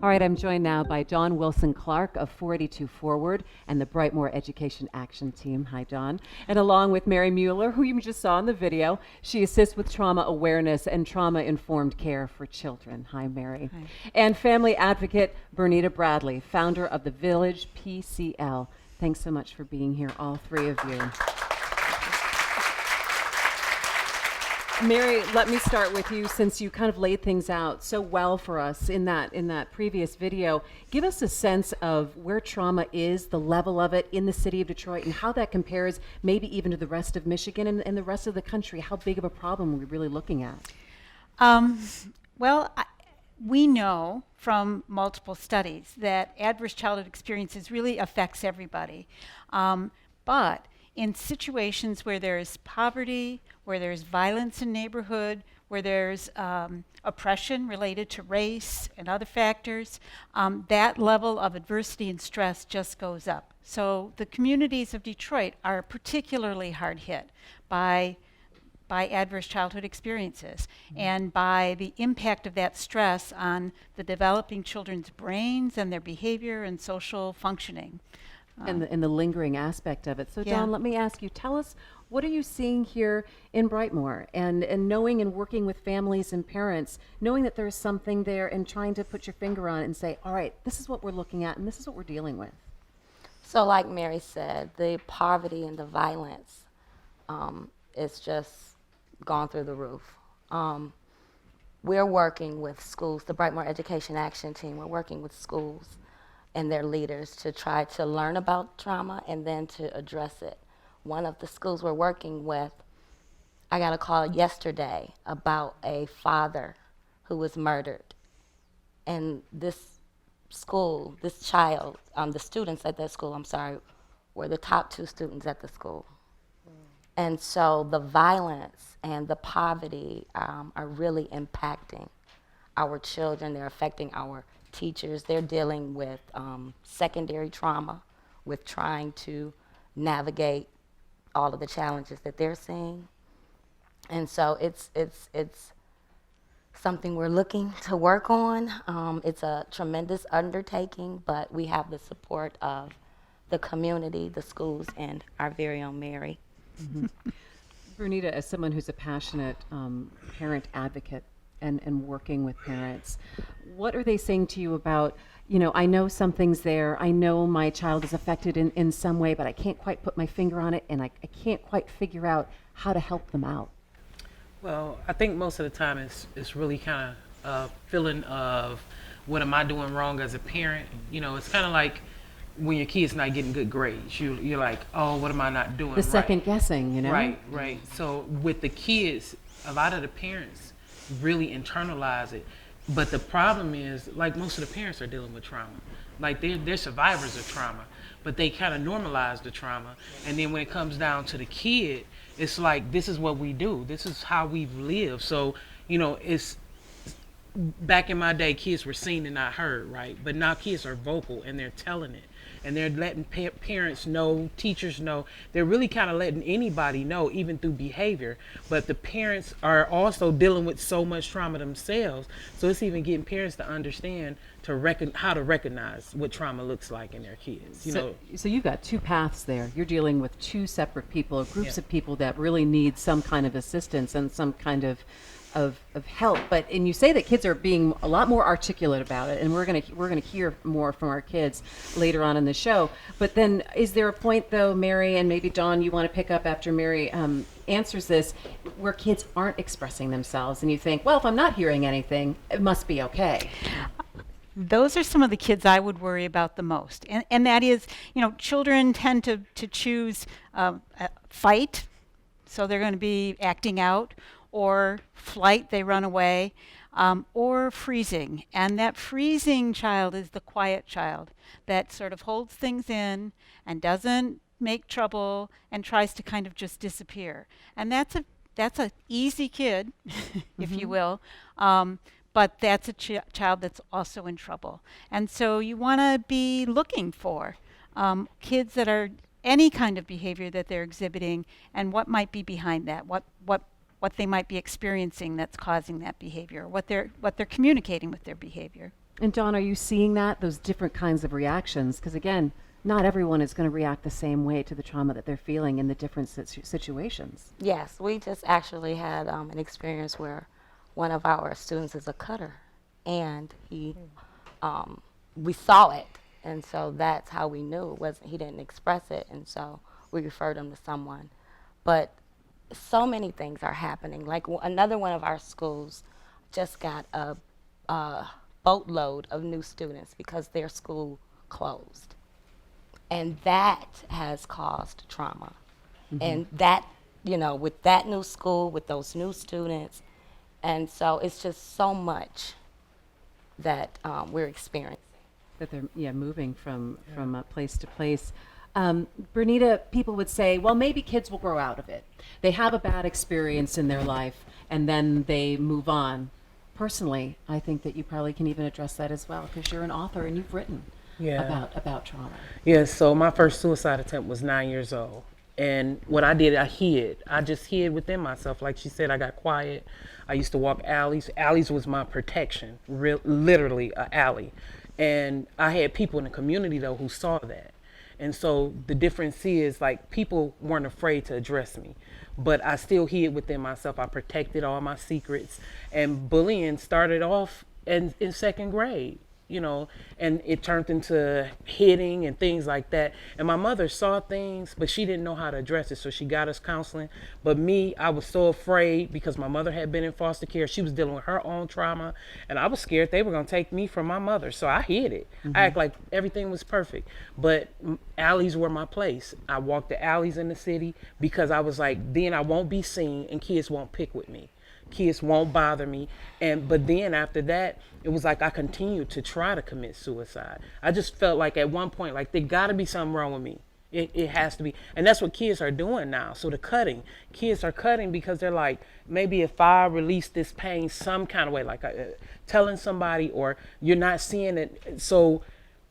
All right, I'm joined now by Dawn Wilson-Clark of 482 Forward and the Brightmoor Education Action Team. Hi, Dawn. And along with Mary Mueller, who you just saw in the video. She assists with trauma awareness and trauma-informed care for children. Hi, Mary. Hi. And family advocate Bernita Bradley, founder of the Village PCL. Thanks so much for being here, all three of you. Mary, let me start with you, since you kind of laid things out so well for us in that previous video. Give us a sense of where trauma is, the level of it in the city of Detroit, and how that compares maybe even to the rest of Michigan and the rest of the country. How big of a problem are we really looking at? We know from multiple studies that adverse childhood experiences really affects everybody. But in situations where there's poverty, where there's violence in neighborhood, where there's oppression related to race and other factors, that level of adversity and stress just goes up. So the communities of Detroit are particularly hard hit by adverse childhood experiences and by the impact of that stress on the developing children's brains and their behavior and social functioning. And the lingering aspect of it. So Yeah. Dawn, let me ask you, tell us, what are you seeing here in Brightmoor, and knowing and working with families and parents, knowing that there's something there and trying to put your finger on it and say, all right, this is what we're looking at and this is what we're dealing with? So like Mary said, the poverty and the violence is just gone through the roof. We're working with schools, the Brightmoor Education Action Team, we're working with schools and their leaders to try to learn about trauma and then to address it. One of the schools we're working with, I got a call yesterday about a father who was murdered. And this school, this child, the students at that school, were the top 2 students at the school. And so the violence and the poverty are really impacting our children. They're affecting our teachers. They're dealing with secondary trauma, with trying to navigate all of the challenges that they're seeing. And so it's something we're looking to work on. It's a tremendous undertaking, but we have the support of the community, the schools, and our very own Mary. Mm-hmm. Bernita, as someone who's a passionate parent advocate and working with parents, what are they saying to you about, I know something's there, I know my child is affected in some way, but I can't quite put my finger on it, and I can't quite figure out how to help them out? Well, I think most of the time it's really kind of a feeling of, what am I doing wrong as a parent? It's kind of like when your kid's not getting good grades, you're like, oh, what am I not doing right? The second guessing, Right. So with the kids, a lot of the parents really internalize it. But the problem is, like, most of the parents are dealing with trauma. Like, they're survivors of trauma, but they kind of normalize the trauma. And then when it comes down to the kid, it's like, this is what we do. This is how we've lived. So, it's, back in my day, kids were seen and not heard, right? But now kids are vocal and they're telling it. And they're letting parents know, teachers know. They're really kind of letting anybody know, even through behavior. But the parents are also dealing with so much trauma themselves. So it's even getting parents to understand how to recognize what trauma looks like in their kids. So you've got 2 paths there. You're dealing with 2 separate people, groups of people that really need some kind of assistance and some kind of help, and you say that kids are being a lot more articulate about it, and we're gonna hear more from our kids later on in the show. But then, is there a point, though, Mary, and maybe Dawn, you want to pick up after Mary answers this, where kids aren't expressing themselves, and you think, well, if I'm not hearing anything, it must be okay? Those are some of the kids I would worry about the most, and that is, children tend to choose fight, so they're going to be acting out, or flight, they run away, or freezing. And that freezing child is the quiet child that sort of holds things in and doesn't make trouble and tries to kind of just disappear. And that's a easy kid, if you will, but that's a child that's also in trouble. And so you want to be looking for kids that are any kind of behavior that they're exhibiting and what might be behind that, what they might be experiencing that's causing that behavior, what they're communicating with their behavior. And Dawn, are you seeing that, those different kinds of reactions? Because again, not everyone is going to react the same way to the trauma that they're feeling in the different situations. Yes, we just actually had an experience where one of our students is a cutter, and we saw it, and so that's how we knew it wasn't. He didn't express it, and so we referred him to someone. But so many things are happening. Like another one of our schools just got a boatload of new students because their school closed, and that has caused trauma. And that, with that new school, with those new students, and so it's just so much that we're experiencing. That they're moving from place to place. Bernita, people would say, well, maybe kids will grow out of it. They have a bad experience in their life and then they move on. Personally, I think that you probably can even address that as well because you're an author and you've written about trauma. Yeah, so my first suicide attempt was 9 years old. And what I did, I hid. I just hid within myself. Like she said, I got quiet. I used to walk alleys. Alleys was my protection, literally an alley. And I had people in the community, though, who saw that. And so the difference is, like, people weren't afraid to address me. But I still hid within myself. I protected all my secrets. And bullying started off in second grade. And it turned into hitting and things like that. And my mother saw things, but she didn't know how to address it. So she got us counseling. But me, I was so afraid because my mother had been in foster care. She was dealing with her own trauma. And I was scared they were going to take me from my mother. So I hid it. I act like everything was perfect. But alleys were my place. I walked the alleys in the city because I was like, then I won't be seen and kids won't pick with me. Kids won't bother me. But then after that, it was like I continued to try to commit suicide. I just felt like at one point, like there gotta be something wrong with me. It has to be. And that's what kids are doing now. So the cutting, kids are cutting because they're like, maybe if I release this pain some kind of way, like telling somebody, or you're not seeing it. So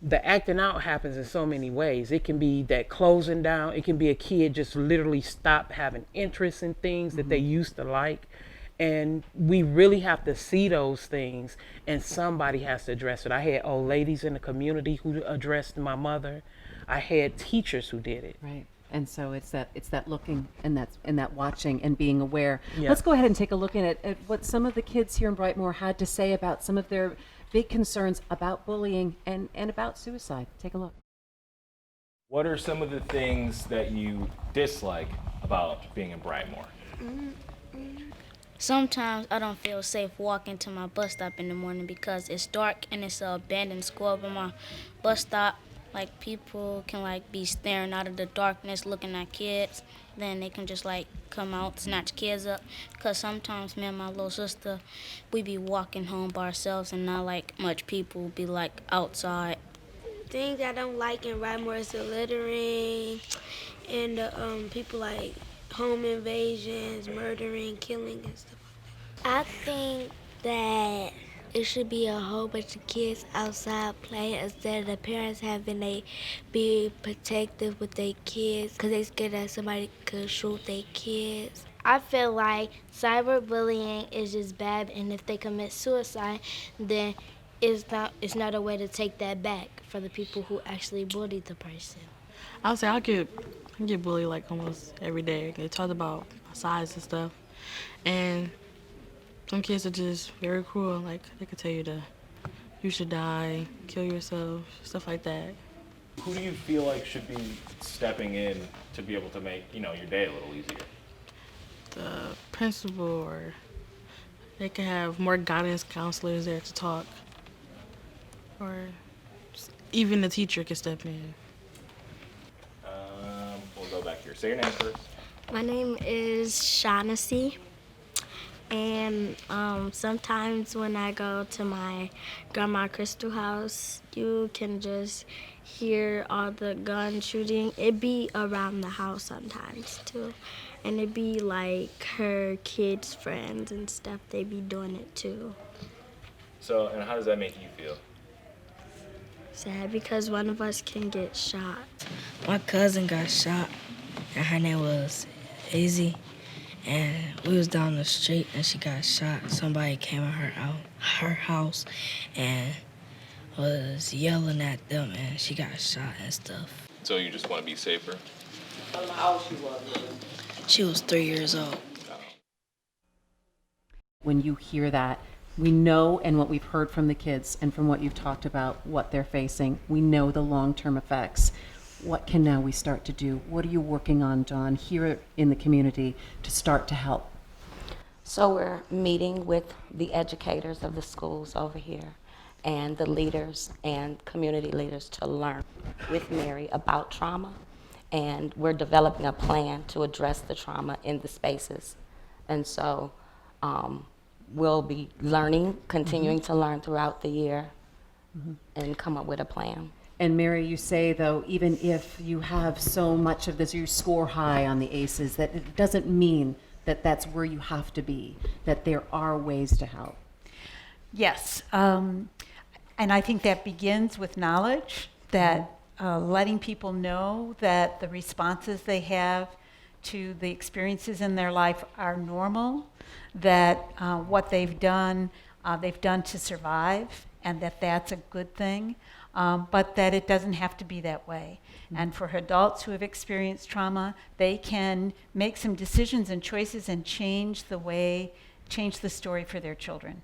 the acting out happens in so many ways. It can be that closing down. It can be a kid just literally stop having interest in things that they used to like. And we really have to see those things, and somebody has to address it. I had old ladies in the community who addressed my mother. I had teachers who did it. Right. And so it's that looking and that watching and being aware. Yeah. Let's go ahead and take a look at what some of the kids here in Brightmoor had to say about some of their big concerns about bullying and about suicide. Take a look. What are some of the things that you dislike about being in Brightmoor? Sometimes I don't feel safe walking to my bus stop in the morning because it's dark and it's an abandoned school up on my bus stop. Like, people can be staring out of the darkness looking at kids. Then they can just come out, snatch kids up. Because sometimes me and my little sister, we be walking home by ourselves and not much people be outside. Things I don't like in Brightmoor is the littering and the people home invasions, murdering, killing, and stuff like that. I think that it should be a whole bunch of kids outside playing instead of the parents having they be protective with their kids because they scared that somebody could shoot their kids. I feel like cyberbullying is just bad, and if they commit suicide, then it's not a way to take that back for the people who actually bullied the person. I would say I get bullied almost every day. They talk about my size and stuff, and some kids are just very cruel. They could tell you you should die, kill yourself, stuff like that. Who do you feel like should be stepping in to be able to make your day a little easier? The principal, or they could have more guidance counselors there to talk, or even the teacher could step in. We'll go back here. Say your name first. My name is Shaughnessy, and sometimes when I go to my grandma Crystal house, you can just hear all the gun shooting. It be around the house sometimes too, and it be her kids' friends and stuff. They be doing it too. So, and how does that make you feel? Sad because one of us can get shot. My cousin got shot, and her name was Izzy, and we was down the street, and she got shot. Somebody came in her house, and was yelling at them and she got shot and stuff. So you just want to be safer? How old she was? She was 3 years old. When you hear that, we know, and what we've heard from the kids and from what you've talked about, what they're facing, we know the long-term effects. What can now we start to do? What are you working on, Dawn, here in the community to start to help? So we're meeting with the educators of the schools over here and the leaders and community leaders to learn with Mary about trauma. And we're developing a plan to address the trauma in the spaces. And so we'll be learning, continuing to learn throughout the year and come up with a plan. And Mary, you say, though, even if you have so much of this, you score high on the ACEs, that it doesn't mean that that's where you have to be, that there are ways to help. Yes, and I think that begins with knowledge, that letting people know that the responses they have to the experiences in their life are normal, that what they've done to survive, and that that's a good thing, but that it doesn't have to be that way. And for adults who have experienced trauma, they can make some decisions and choices and change the story for their children.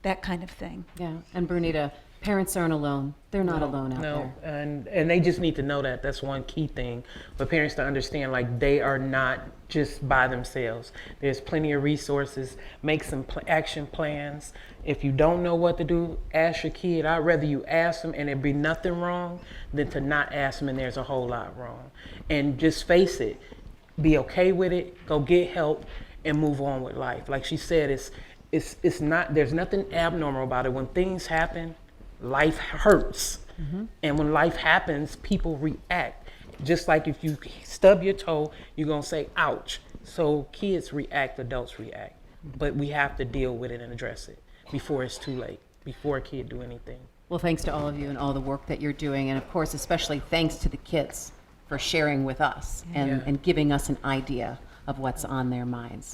That kind of thing. Yeah, and Bernita, parents aren't alone. They're not alone out there. And they just need to know that. That's one key thing for parents to understand, like, they are not just by themselves. There's plenty of resources. Make some action plans. If you don't know what to do, ask your kid. I'd rather you ask them and there be nothing wrong than to not ask them and there's a whole lot wrong. And just face it. Be okay with it. Go get help and move on with life. Like she said, it's not, there's nothing abnormal about it. When things happen, life hurts. And when life happens, people react. Just like if you stub your toe, you're gonna say, ouch. So kids react, adults react. But we have to deal with it and address it before it's too late, before a kid do anything. Well, thanks to all of you and all the work that you're doing. And of course, especially thanks to the kids for sharing with us and giving us an idea of what's on their minds.